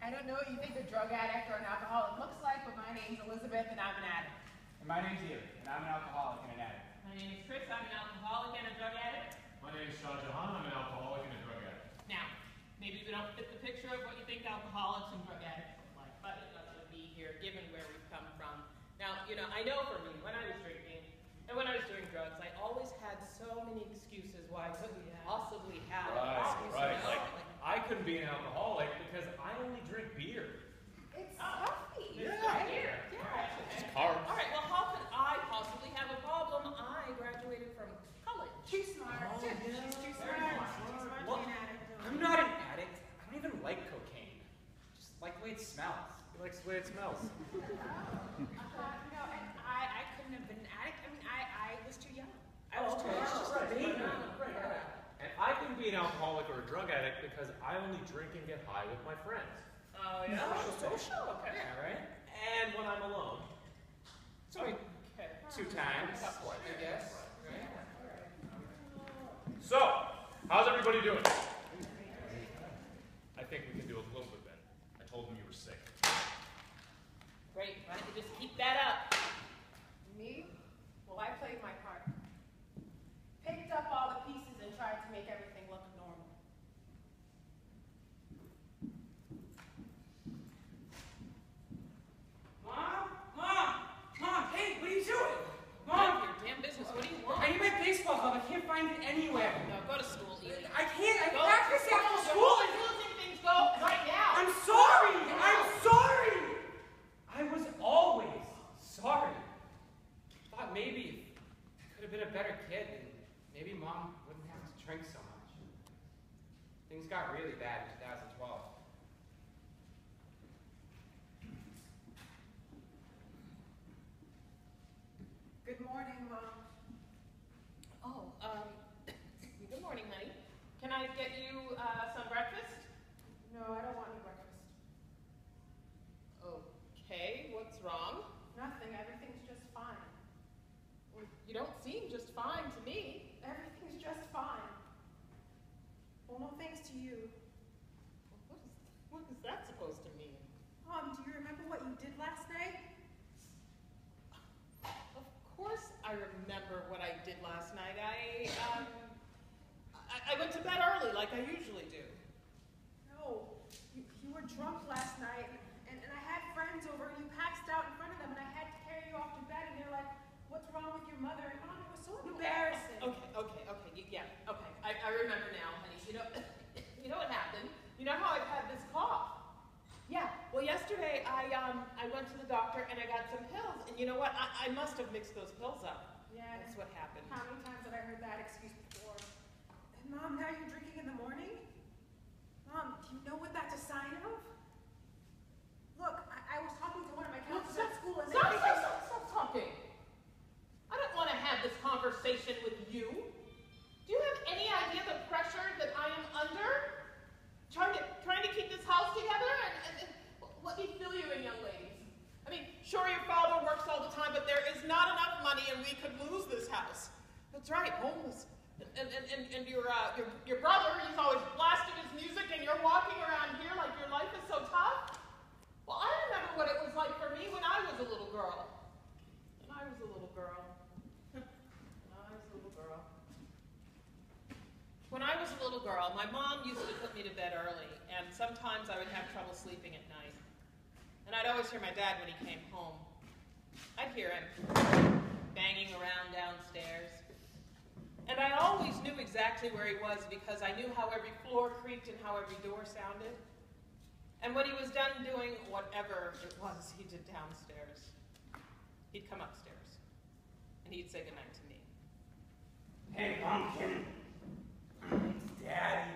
I don't know what you think a drug addict or an alcoholic looks like, but my name's Elizabeth and I'm an addict. And my name's Ian, and I'm an alcoholic and an addict. My name is Chris, I'm an alcoholic and a drug addict. My name is Shah Jahan, I'm an alcoholic and a drug addict. Now, maybe we don't fit the picture of what you think alcoholics and drug addicts look like, but it doesn't be here given where we've come from. Now, I know for me, when I was drinking and when I was doing drugs, I always had so many excuses why I couldn't possibly have Right. Like, I couldn't be an alcoholic because I only drink beer. It's healthy. Yeah. Beer. Yeah. It's carbs. All right, well, how could I possibly have a problem? I graduated from college. Too smart. Oh, She's too smart. Too smart to Well, be an addict. I'm not an addict. I don't even like cocaine. Just like the way it smells. He likes the way it smells. And I couldn't have been an addict. I mean, I was too young. I was too young. Right. And I can be an alcoholic or a drug addict because I only drink and get high with my friends. Oh, yeah. Social. Okay. Yeah, right? And when I'm alone. So Okay. 2 times. Twice, I guess. Right? So, how's everybody doing? I think we can do a little bit better. I told them you were sick. Great. Why don't you just keep that up? Me? Well, I played my part. Picked up all the pieces and tried to make everything look normal. Mom, hey, what are you doing? Mind your damn business. What do you want? I need my baseball glove. I can't find it anywhere. No, go to school, Edie. I can't. I Go practice to after school. school. You're losing things. Go right now. I'm sorry. I'm sorry. I was always sorry. Thought maybe I could have been a better kid and maybe Mom wouldn't have to drink so much. Things got really bad in 2012. Good morning, Mom. Oh, good morning, honey. Can I get you some breakfast? No, I don't want any breakfast. Okay, what's wrong? Nothing. Everything's just fine. Well, you don't seem just fine to me. Everything's just fine. Well, no thanks to you. What is that supposed to mean? Mom, do you remember what you did last night? Of course I remember what I did last night. I went to bed early like I usually do. No, you were drunk last night, and I had friends over, and you passed out in front of them, and I had to carry you off to bed, and they're like, what's wrong with your mother? And Mom, it was so embarrassing. Okay, I remember now, honey. You know what happened? You know how I've had this cough? Yeah, well, yesterday I went to the doctor and I got some pills, and you know what? I must have mixed those pills up. Yeah. That's what happened. How many times have I heard that excuse before? And Mom, now you're drinking in the morning? Mom, do you know what that's a sign of? Look, I was talking to one of my counselors at school and Stop talking. I don't want to have this conversation with you. Do you have any idea the pressure that I am under? Trying to keep this house together? And let me fill you in, young ladies. I mean, sure, your father works all the time, but there is not enough money and we could lose this house. That's right, homeless. And your brother, he's always blasting his music and you're walking around here like your life is so tough. Well, I remember what it was like for me when I was a little girl. When I was a little girl, my mom used to put me to bed early, and sometimes I would have trouble sleeping at night. And I'd always hear my dad when he came home. I'd hear him banging around downstairs. And I always knew exactly where he was because I knew how every floor creaked and how every door sounded. And when he was done doing whatever it was he did downstairs, he'd come upstairs, and he'd say goodnight to me. Hey, Pumpkin. It's Daddy.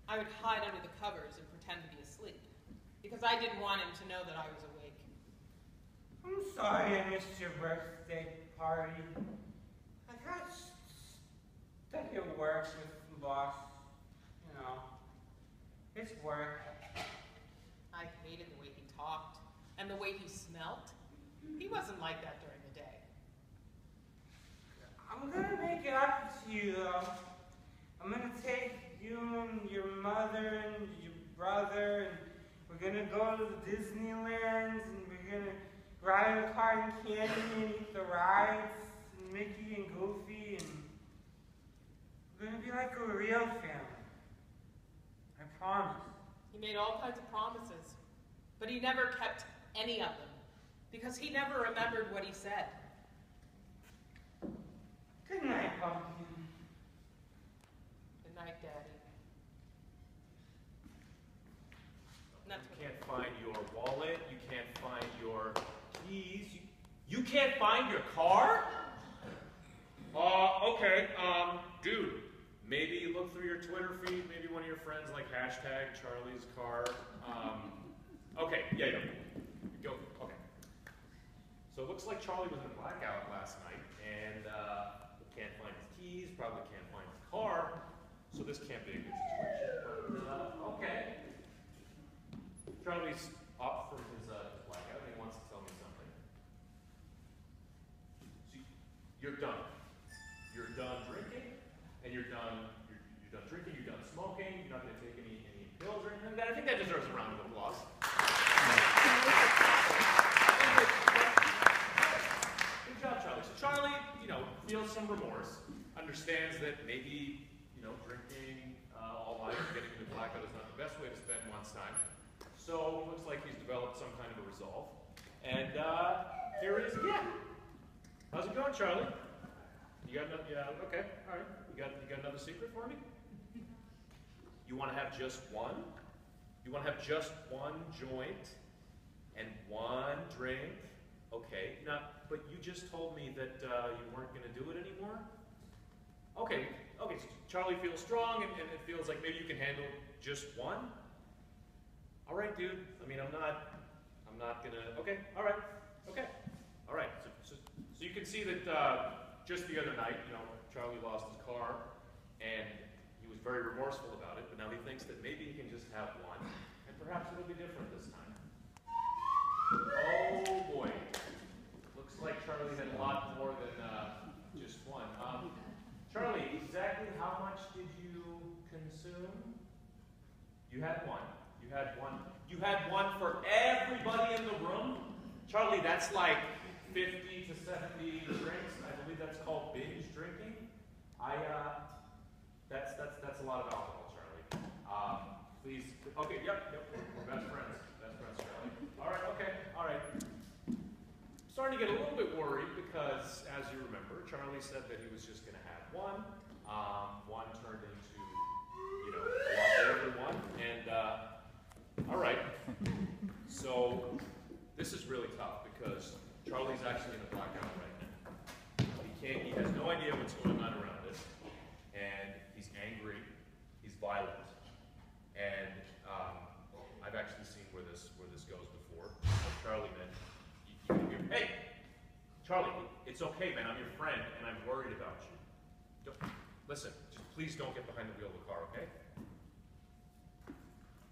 I would hide under the covers and pretend to be asleep, because I didn't want him to know that I was awake. I'm sorry I missed your birthday party. I got stuck at work with the boss. You know, it's work. I hated the way he talked and the way he smelt. He wasn't like that during the day. I'm gonna make it up to you, though. I'm gonna take you and your mother and your brother, and we're we're gonna go to the Disneylands, and we're gonna ride a cotton candy and eat the rides, and Mickey and Goofy, and we're gonna be like a real family. I promise. He made all kinds of promises, but he never kept any of them because he never remembered what he said. Good night, Pumpkin. Good night, Daddy. And that's You can't find your wallet. You can't find your keys. You can't find your car? Okay. Dude, maybe look through your Twitter feed. Maybe one of your friends like hashtag Charlie's car. Okay, yeah. Go. Okay. So it looks like Charlie was in a blackout last night, and can't find his keys. Probably can't find his car. So this can't be a good situation. But okay. Charlie's up from his blackout, and he wants to tell me something. So you're done. You're done drinking, and you're done drinking, you're done smoking, you're not going to take any pills or anything like that. I think that deserves a round of applause. Good job, Charlie. So Charlie, feels some remorse, understands that maybe, drinking all night and getting into blackout is not the best way to spend one's time. So it looks like he's developed some kind of a resolve. And here he is again. How's it going, Charlie? You got another, yeah, okay, all right. You got another secret for me? You want to have just one? You want to have just one joint and one drink? Okay, now, but you just told me that you weren't going to do it anymore? Okay, so Charlie feels strong and it feels like maybe you can handle just one? All right, dude. I mean, I'm not gonna, okay, all right. So you can see that just the other night, Charlie lost his car and he was very remorseful about it, but now he thinks that maybe he can just have one and perhaps it'll be different this time. Oh boy. Looks like Charlie had a lot more than just one. Charlie, exactly how much did you consume? You had one. You had one for everybody in the room? Charlie, that's like 50 to 70 drinks. I believe that's called binge drinking. That's a lot of alcohol, Charlie. Please, okay, yep, we're best friends, Charlie. All right. Starting to get a little bit worried because, as you remember, Charlie said that he was just going to have one. One turned into, a lot more than one, and all right. So this is really tough because Charlie's actually in a blackout right now. He has no idea what's going on around us, and he's angry, he's violent, and I've actually seen where this goes before. Charlie, man, hey, Charlie, it's okay, man. I'm your friend, and I'm worried about you. Listen, just please don't get behind the wheel of the car, okay?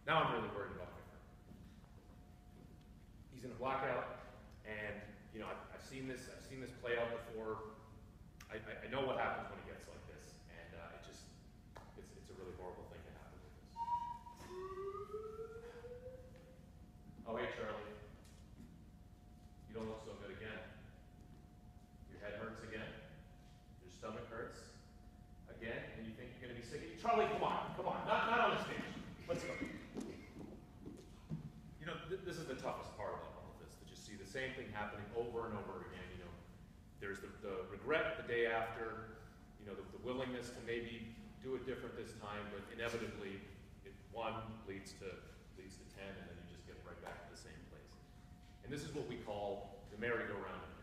Now I'm really worried about my friend. He's in a blackout, and I've seen this play out before. I know what happens when he gets like this, and it's a really horrible thing to happen with this. Oh hey Charlie, you don't look so good again. Your head hurts again. Your stomach hurts again, and you think you're gonna be sick. Charlie, come on, not on the stage. Let's go. This is the toughest part about all of this, to just see the same thing happening over and over again. There's the regret the day after, the willingness to maybe do it different this time, but inevitably, one leads to 10, and then you just get right back to the same place. And this is what we call the merry-go-round of